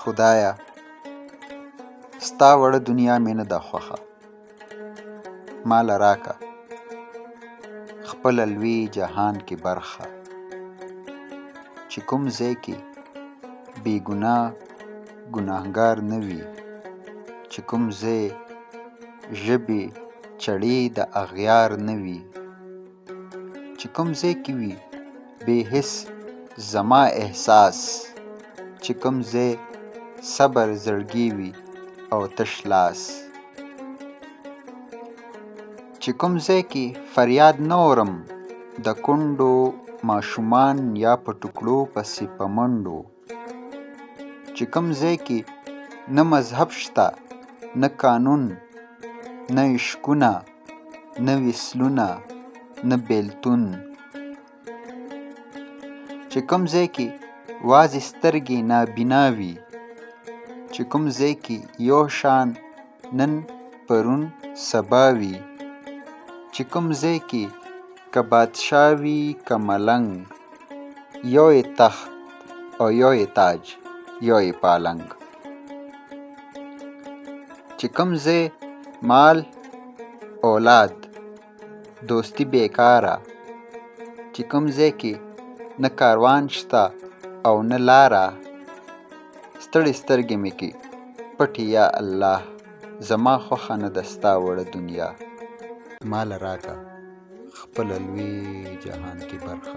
خدایه ستا وړه دنیا مې نه ده خوښه، ماله راکه خپله لوی جهان کې برخه، چې کوم ځای کې بې ګناه ګناهګار نه وي، چې کوم ځای ژبې چړې د اغیار نه وي، چې کوم ځای کې وي بې حس زما احساس، چې کوم ځای صبر زړګي وي او تش لاس، چې کوم ځای کې فریاد نه اورم د کونډو ماشومان یا په ټوکړو پسې په منډو، چې کوم ځای کې نه مذهب شته نه قانون نه عشقونه نه وصلونه نه بیلتون، چې کوم ځای کې وازې سترګې نابینا وي، چې کوم ځای کې یو شان نن پرون سبا وي، چې کوم ځای کې که بادشاه وي که ملنګ، یو یې تخت او یو یې تاج یو یې پالنګ، چې کوم ځای مال اولاد دوستي بیکاره، چې کوم ځای کې نه کاروان شته او نه لاره، ستړې سترګې مې کې پټې یا الله، زما خوښه نه ده ستا وړه دنیا، ماله راکه خپله لوی جهان کې برخه.